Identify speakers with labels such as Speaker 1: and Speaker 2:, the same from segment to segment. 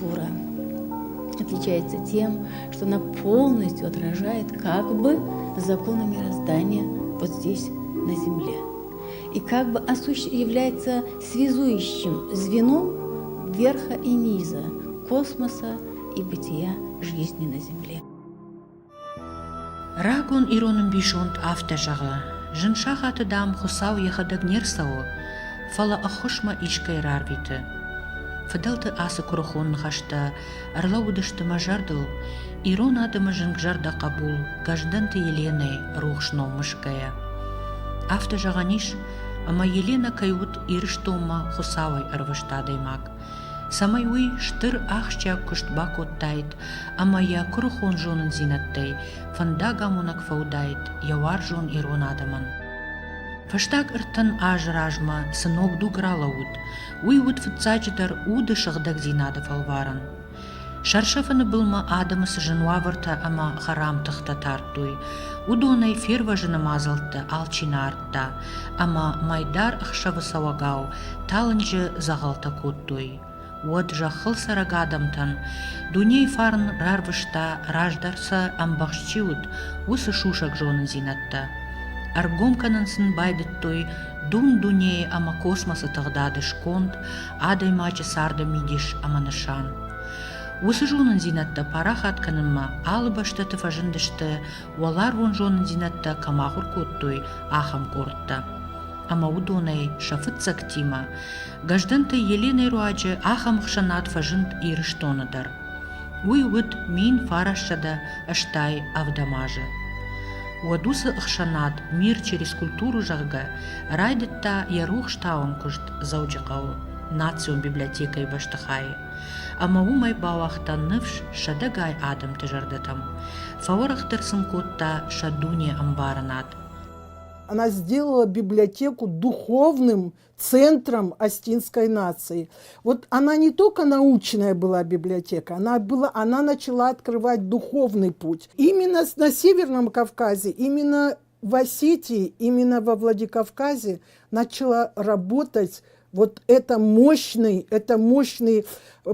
Speaker 1: скульптура отличается тем, что она полностью отражает как бы законы мироздания вот здесь, на Земле. И как бы является связующим звеном верха и низа, космоса и бытия жизни на Земле.
Speaker 2: Рагон иронын бишонт автажағы, жыншақ атыдам хусау ехадык нерсау, фала ахошма ичкай рарбиты. Фаделты асы курухон хашта, арлаудышты мажардыл, ирон адымы жынгжарда кабул, гажданты Еленой рухшно мышкая. Автажағаниш, ама Елена кайут ирыштома хусавай арвыштадаймак. Самай уй штыр ахча куштбак оттайт, ама я курухон жонын зинаттай, фанда гамунак фаудайт, явар жон ирон адаман. Фаштак ыртын ажражма сынок дугралаут, уй вот фыцачитар уды шагдак зинады фалваран. Шаршафаны былма адамысы жынуавырта ама харамтық татартуй, удонай ферва жынымазылты алчина артта, ама майдар ахшавы савагау, талынжы загалта куттуй. Уад жахыл сарагадамтан, дуней фарн рарвышта раждарса амбахшчиут, усы шушак жонын зинатта. Аргомканынсын байдыттой, дун дуней ама космосы тығдады шконд, адай мачы сарды мидиш аманышан. Усы жонын зинатта парах атканынма, алы башта тыфажындышты, уалар вон жонын зинатта камахур коттой, ахам кортта. Ама удонай шафыт актима, гажданты Еленой руаджы ахам хшанат фажынд ирыштоныдар. Уй уд мин фарашчада аштай авдамажы. Уадусы хшанат мир через культуру жага, райдытта ярух штаун кушт заучакау, национ библиотекой баштахай. Ама умай бауахта нывш шадагай адам тыжардатам, фаворахтырсын котта шадуне амбаранат.
Speaker 3: Она сделала библиотеку духовным центром остинской нации. Вот она не только научная была библиотека, она начала открывать духовный путь. Именно на Северном Кавказе, именно в Осетии, именно во Владикавказе начала работать вот это мощный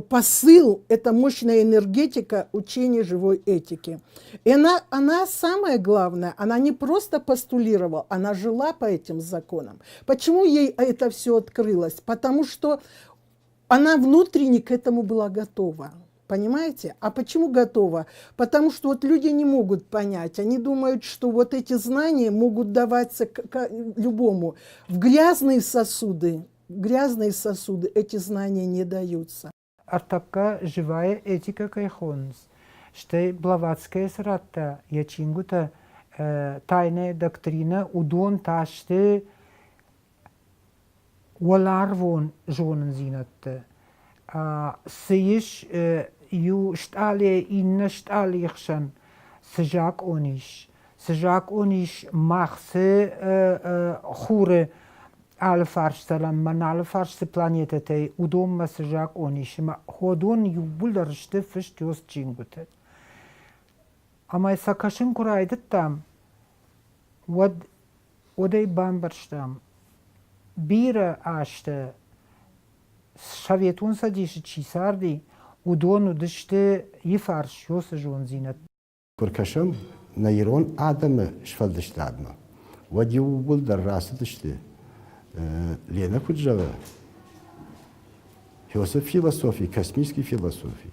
Speaker 3: посыл, это мощная энергетика учения живой этики. И она самое главное, она не просто постулировала, она жила по этим законам. Почему ей это все открылось? Потому что она внутренне к этому была готова. Понимаете? А почему готова? Потому что вот люди не могут понять. Они думают, что вот эти знания могут даваться любому. В грязные сосуды эти знания не даются.
Speaker 4: Артапка живая этика кайхонс. Что Блаватская сратта, ячингута тайная доктрина, удон ташты валарвон жонен зинатта. Сыиш ю штале инна шталихшан сжак ониш. Сжак ониш махсы хуре alle farstalan man alle farste planetete udom masajak onishima hodon yubuldarshte fishtos chingutet ama sakashin kuraydittam odey bambarstam bira ashte shavetun sadish chisardi udon udishte yifarsh yosjon zinat
Speaker 5: kurkasham nayron adamı shvaldishtadma wad yubuldar rastishte Лена Куджава, философии, космической философии,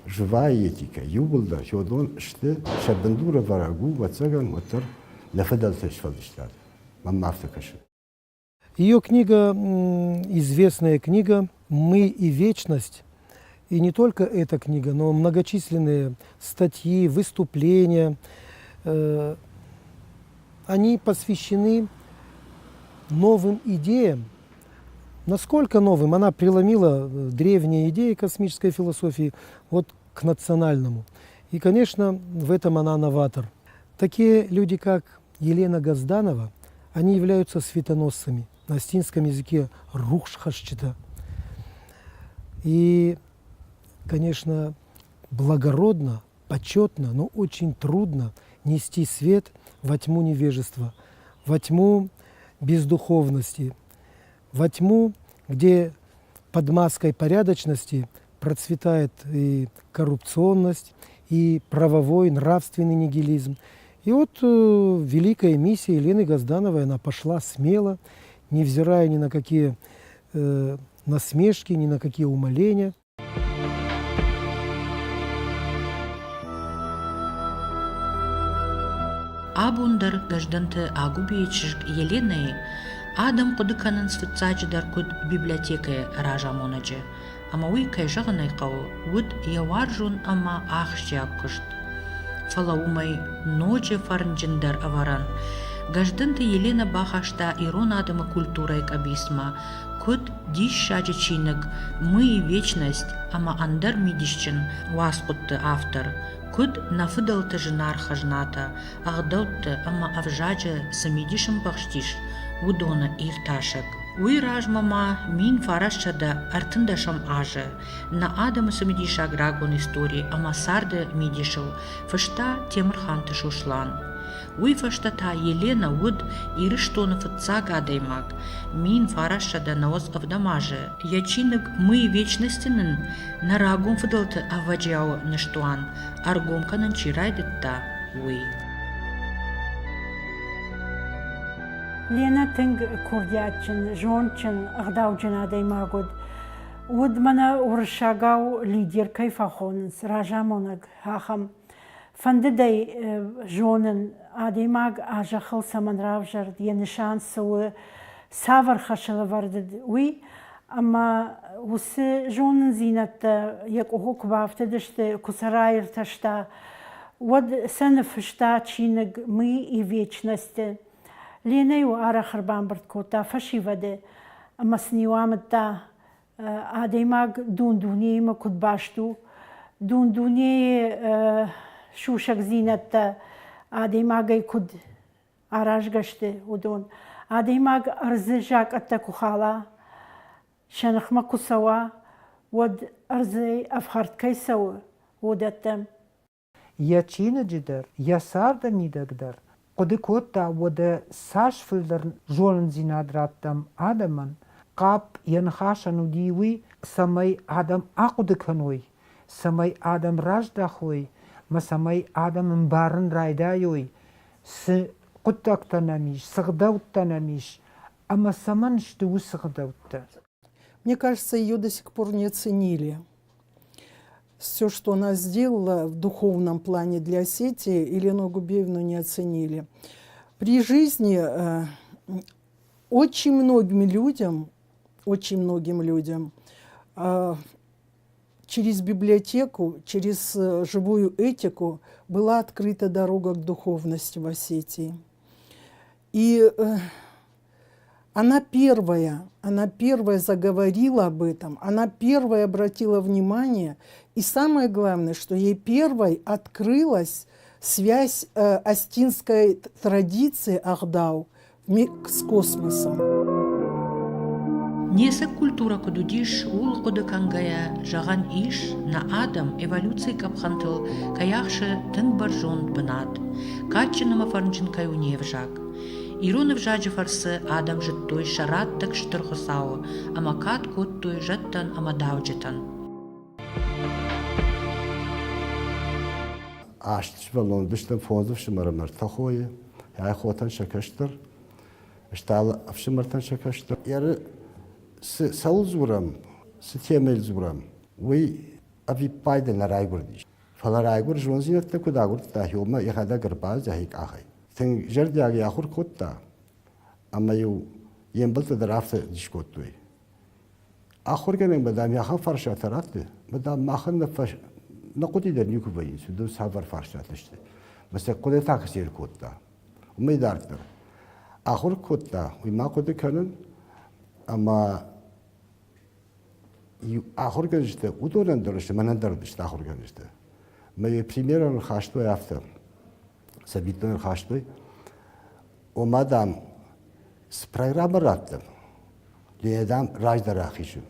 Speaker 5: живая этика, юбилда, хёдон, что шабандура варагу, вацаган, мотор, нафадалтеш фалдиштад, маммафтакаши.
Speaker 6: Ее книга, известная книга «Мы и вечность», и не только эта книга, но многочисленные статьи, выступления, они посвящены новым идеям. Насколько новым? Она преломила древние идеи космической философии вот к национальному. И, конечно, в этом она новатор. Такие люди, как Елена Газданова, они являются светоносцами. На остинском языке рухшхашчита. И, конечно, благородно, почетно, но очень трудно нести свет во тьму невежества, во тьму бездуховности, во тьму, где под маской порядочности процветает и коррупционность, и правовой, нравственный нигилизм. И вот великая миссия Елены Газдановой, она пошла смело, невзирая ни на какие насмешки, ни на какие умоления.
Speaker 2: Абундер гажданты агубиечшг Еленой Адам кудыканын свыцачыдар куд библиотекая ражамонаджы. Ама уй кайжаганай кау уд яваржун ама ахшжак кушт. Фалаумай ночи фарнджиндар аваран. Гажданты Елена бахашта ирон адама культурой кабисма. Куд диш шаджичинок мы и вечность, ама андар мидишчин васкутты автор. Куд нафыдалты жинар хажната, агдалты ама авжаджы самидишим бахштиш, удона ирташек. Уй ражмама мин фарашчада артындашам ажы, на адамы самидиша грагон истории, ама сарды мидишыл, фышта Темирханты шушлан. Уй фаштата Елена уд ирыштоны фытца гадаймак, мин фарашчада наоз авдамажы, ячинок мы вечностинын, на рагом фыдалты аваджау ныштуан, аргом канын чирайдытта, уй.
Speaker 7: Лена тинг курдячын, жончын, агдауджын адаймагуд. Уд мана уршагау лидер кайфахонынс, ражамонаг хахам. Фандыдай жонын адаймаг ажахыл саманравжар, янышан суы савар хашылы вардыд. Уй, ама усы жонын зинатта, як ухук бафтыдышты, кусарайыр ташта. Уд сыныфышта чиныг мы и вечности. Ленаю арахарбан барткота фашиваде, ама сниуамыта адаймаг дундунейма кудбашту, дундуней шушак зинатта адаймагай куд аражгашты удон, адаймаг арзы жак атта кухала, шанахма кусава, вод арзы афхарткай сау удаттам.
Speaker 4: Я чина джидер, я сарда мидагдар. Коды котта вода сашфылдар жолын зинадраттам адаман, кап янхашану диуи самай адам акудыканой, самай адам раждахой, ма самай адам мбарын райдайой, с куттактанамиш, сагдауттанамиш, ама саман что сагдаута.
Speaker 3: Мне кажется, ее до сих пор не оценили. Все, что она сделала в духовном плане для Осетии, Елену Агубеевну не оценили. При жизни очень многим людям через библиотеку, через живую этику была открыта дорога к духовности в Осетии. И она первая заговорила об этом, она первая обратила внимание, и самое главное, что ей первой открылась связь остинской традиции Ахдау с космосом.
Speaker 2: Несек культура кудудиш ул кудыкангая жаган иш на адам эволюции капхантыл каяхшы тың баржон бынат, качынама фарнчын каюне вжак. Иронов жаджы фарсы адам жыттой шараттык штырхысау, ама кат коттой жаттан ама дауджетан.
Speaker 5: Аштыш балон дыштан фонзов шымарымар тахойы, яй хотан шакаштыр, штал авшымартан шакаштыр. Яры саул зурам, темел зурам, уй ави пайда на райгурдиш. Фала райгур жонзинатта кудагуртта хилма яхада гарбаз яхик ахай. Тен жердяги яхур котта, ама ю ембылта драфта дишкоттуй. Ахур генен бадам яхан фаршатаратты, бадам махан нафаш نقودی در نیکو باید سودم سفر فرش داشته. مثل قدرت تاکسیر کودتا. امیدارم. آخر کودتا. وی ما کودی کنن. اما آخر کنشته. اودورن درشته. من اندرشته آخر کنشته. من پریمیران خواستوی افتم. سبیتون خواستوی. اومدم سپرایرام رفتم. لیدم راج در آخیشم.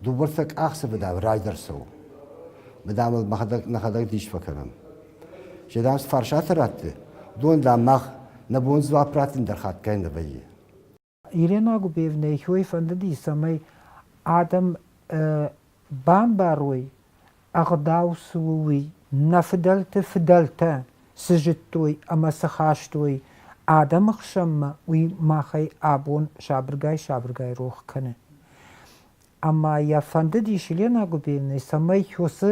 Speaker 5: دوباره آخس بدم راج در سو. بدام نخداق دیش فکرم. شدام فرشات راتته. دون دامخ نبون زوابراتن در خط کن نبایی.
Speaker 4: Елена Агубеевна, ich hoffe, dass die Samai Adam بامباروي أغداو سووي نفدلت سجتوي أما سخاشتوي آدم خشم وي ماخي آبون شابرغاي روخ كنه أما يا فنددي شلينا قبيلني سمي خوص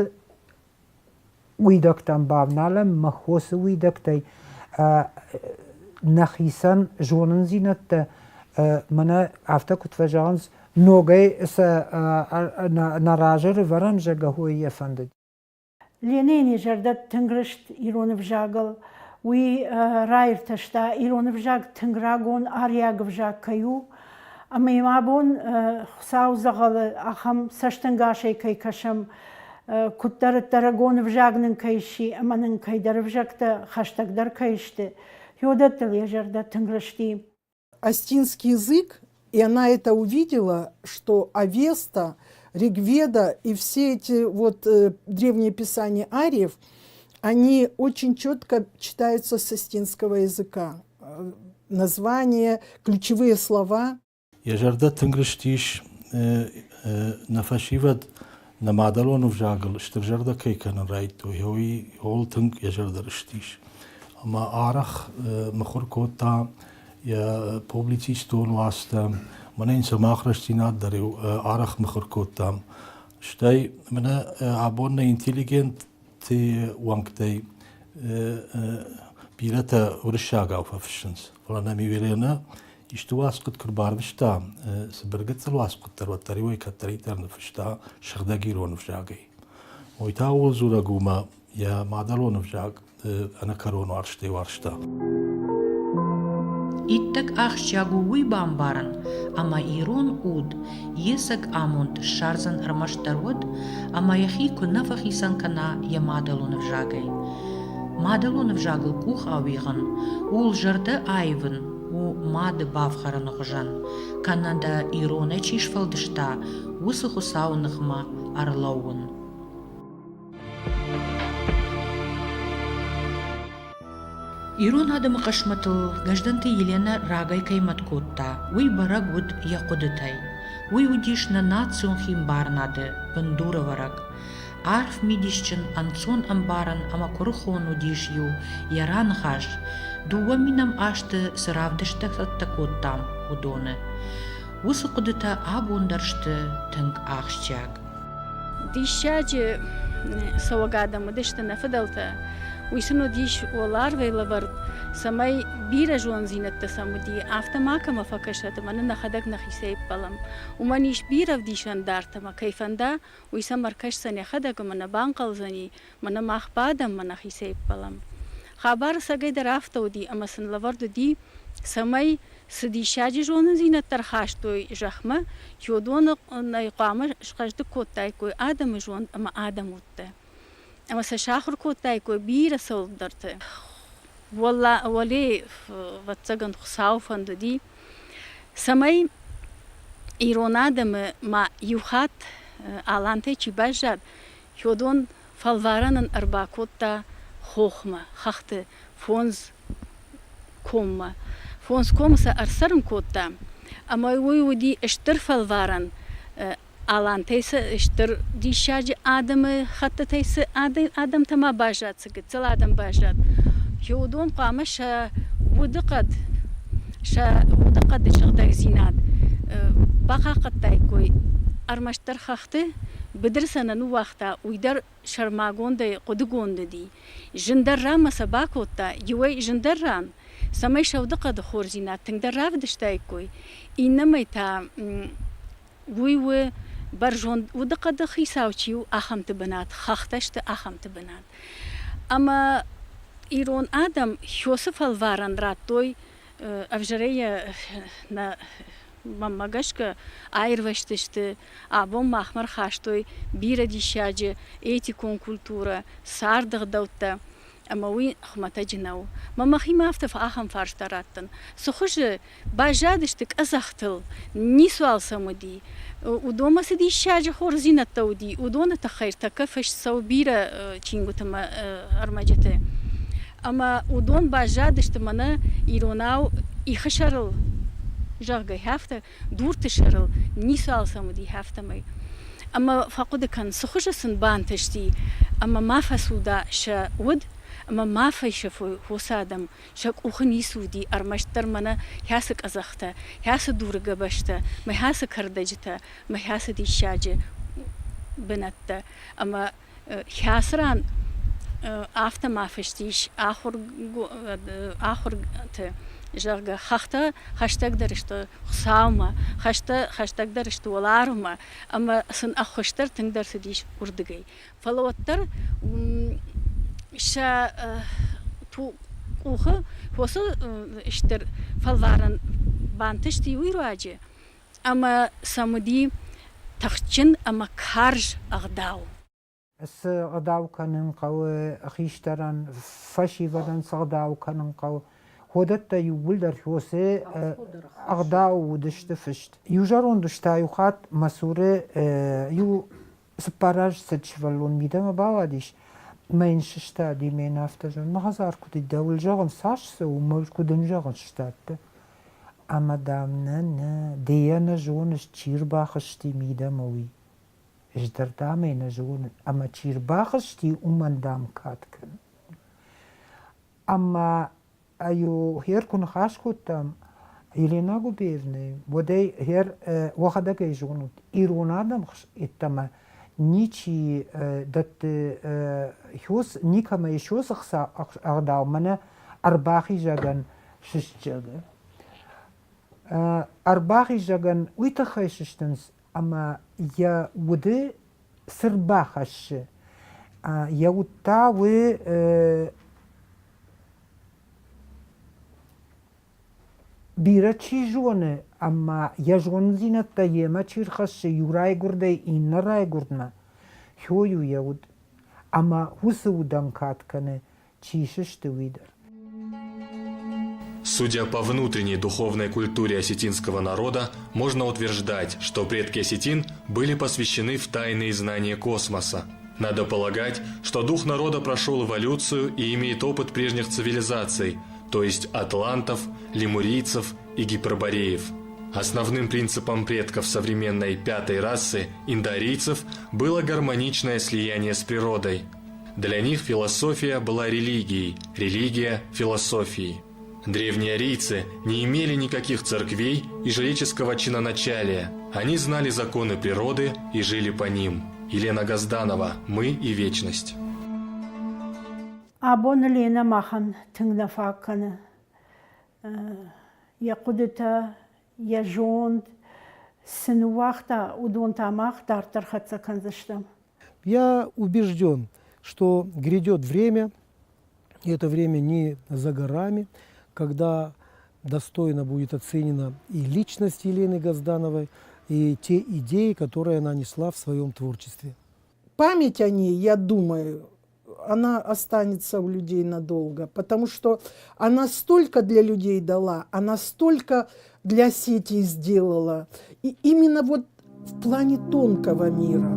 Speaker 4: ويدكتن بابنالم مخوص ويدكتي نخيسان جونن زينت منا أفتا كنت فجانز نوغي نراجر ورم جاقهوي يا فندد
Speaker 7: لينيني جردت تنغرشت إيرون فجاقل وي راير تشتا إيرون فجاق تنغراغون آرياغ فجاق كيو أما يمابون خساو زغل أخم سشتنغاشي كي كشم كتر ترغون فجاقنن كيشي أما نن كي در فجاقت خشتك در كيشت يودت لي جردت تنغرشتي.
Speaker 3: Астинский язык, и она это увидела, что Авеста, Ригведа и все эти вот древние писания ариев, они очень четко читаются с астинского языка. Названия, ключевые слова.
Speaker 8: يجرد تنغرشتيش نفشيفد نمادلون وفجاقل اشترجرد كيكن رايت وهوي هول تنك يجرد رشتيش اما عارخ مخور كوتا يا بوبليتيستون واستا منين سماخرشتينات دريو عارخ مخور كوتا شتاي منا عبونا انتليجنت تي وانكتي بيرتا ورشاقاو ففشنس فلانا ميويلينا يشتواس قد كربار بشتا سبرقت سلواس قد تروتري ويكتري ترن فشتا شخداقيرون فجاقي ويتاول زورا قوما يا معدلون فجاق أنا كرون وارشتا
Speaker 2: إتك أخشاقوي بامبارن أما إيرون أود يسك آموند شارزن أرمشترود أما يخيكو نفخيسن كنا يا معدلون فجاقي معدلون فجاقل كوخ آويغن ول جرد آيفن و ماد بافخرن غجن كاندا إيرونه چيش فلدشتا وسخو ساو نخما أرلوون إيرون هذا مقشمتل غجدنتي يلينا راغاي كيمت كوتا وي براغ ود يقودتاي وي وديشنا ناتسون خيم بارناده بندورة ورق عارف ميديشچن أنصون أمبارن أما كورخون وديشيو يران خاش دوّا минам ашты сыравдышты такоттам удоны. Усы кудыта абундаршты тынг ахшчак.
Speaker 9: Дишчаджи савагадамы дышты нафыдалта. Уйсыну диш олар вейлавард. Самай бира жуан зинатта самуди. Автомакама факашата мана нахадак нахисейп балам. Уманиш бира вдишан дартама. Кайфанда уйса маркаш сани хадак мана банкалзани. Мана махбадам мана хисейп балам. خبر سگه در رفته دی اما سن لورد دی سمای سدی شاجی جون زینت تر خاشتوی جخمه یودون نایقامه شقشد کوتای کوی آدم جون اما آدم وده اما سشاخر کوتای کوی بیر سول درته والله ولی واتسگن خساو فند دی سمای ایران آدم ما یوخات آلانته چی بجد یودون فالوارانن اربا کوتا خوخمه خخت فونز کوم سا ارسرم کوتا اما وی ودی اشتر فالوارن آلان تیس اشتر دی شاج آدم خط تیس آدم تما باجد سگد سل آدم باجد یودون قامه شا ودقد شغدق زیناد باقا قد تای کوی ارمشتر خخته بدرسنا نو وقتا ويدر شرماغون دي قدقون دي جندر رام سباكوتا يوي جندر رام سمي شودقة دخور زينات تنقدر راف دشتاي كوي إنما يتا وي برجون ودقة دخي ساوشيو أخمت بنات خختشت أخمت بنات أما إيرون آدم يوسف الوارن راتوي أفجرية ماماگشکه آیر وشتشته آبون مخمر خاشتوی بیره دیشاجه ایتی کون کلتوره ساردغ دوتا اما وی خمتا جنو ماماخی مافته فاهم فارشتراتن سخوش باجادشتک ازختل نیسوال سمودی ودوما سدی شاجه خور زینت ودی ودونه تخیر تکفش سو بیره چینگو تما ارمجته اما ودون باجادشت منه ایروناو ایخشرل جاگه هفته دور تشرل نیسال سمودی هفته می أما فقد كان سخش سنبان تشتي أما ما فسودا شا ود أما ما فيشفو هو سادم شك أخني سودي أرمشتر منا هاسك أزخته هاس دور قبشته ما هاس كردجته ما هاس دي شاجة بنته أما هاسران after ما فشتيش آخر جرجا خخته خشتك درشت خساوما خشتك درشت ولارما أما سن أخشتر تقدر تديش وردقي فلوتر شا تو قوخه وصل اشتر فلارن بانتشتي ويراجي أما سمدي تخشن أما كارج أغداو
Speaker 4: اس غداو كانن قو خيشتران فشي ودن صغداو كانن قو هودت يقول در حوسه أغداو ودشت فشت يوجرون دشتا يوخات مسورة يو سپاراج سجفلون ميدا ما باواديش ما ينششتا دي مين افتجن ما هزار كود الدول جاغن ساشسه ومول كودن جاغن شتات اما دامنا ديانا جونش چير باخشتي ميدا موي اجدر دامينا جون اما چير باخشتي ومن دام كاتكن اما ايو هير كن خاش كوتام يلينا губернии ودي هير وخدا كيجونوت ايرونادم اتما نيچي دت هوس نيكما يشوس اغداو منا ارباخي جاغن ششجاغ ارباخي جاغن ويتخيششتنس اما يا ودي سرباخش يا وتاوي بيرا چي جونه اما يا جون زينت تا يما چير خش يوراي گردي ان راي گردنا هيو يود اما هوسودان каткане чишеште видер.
Speaker 10: Судя по внутренней духовной культуре осетинского народа, можно утверждать, что предки осетин были посвящены в тайные знания космоса. Надо полагать, что дух народа прошел эволюцию и имеет опыт прежних цивилизаций, то есть атлантов, лемурийцев и гипербореев. Основным принципом предков современной пятой расы, индоарийцев, было гармоничное слияние с природой. Для них философия была религией, религия – философией. Древние арийцы не имели никаких церквей и жреческого чиноначалия. Они знали законы природы и жили по ним. Елена Газданова, «Мы и вечность».
Speaker 7: أبون لينا ماخن تنغنا فاكنا يا قدتا يا جوند سنواختا ودون тамах дартер хатса канзаштам.
Speaker 6: Я убежден, что грядет время, и это время не за горами, когда достойно будет оценена и личность Елены Газдановой, и те идеи, которые она несла в своем творчестве.
Speaker 3: Память о ней, я думаю, она останется у людей надолго, потому что она столько для людей дала, она столько для Осетии сделала. И именно вот в плане тонкого мира.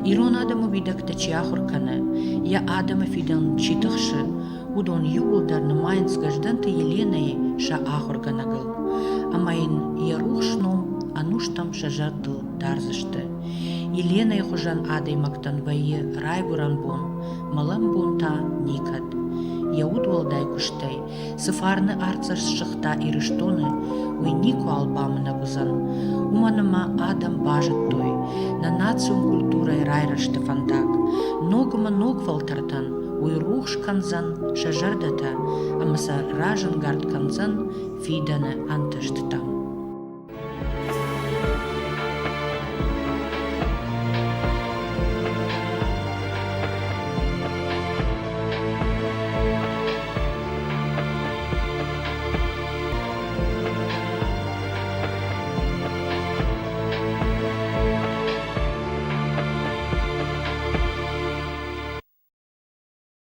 Speaker 2: Ирон Адаму видак тачиахур кане, я Адама фидан читахши, удон югулдар на майнс гажданты Еленой ша ахур ганагыл. Амайн ярухшну ануштам шажардыл дарзышты. Елена хужан адай мактан байы райбуран бун, малам бун та никат. Яуд волдай куштай, сыфарны арцаш шыхта ирыштоны, уй нику албамына гузан. Уманама адам бажат той, на национ культурай райрашты фандак. Ногма ног валтартан, уй рухш канзан шажардата, амаса ражан гард канзан фиданы антышты там.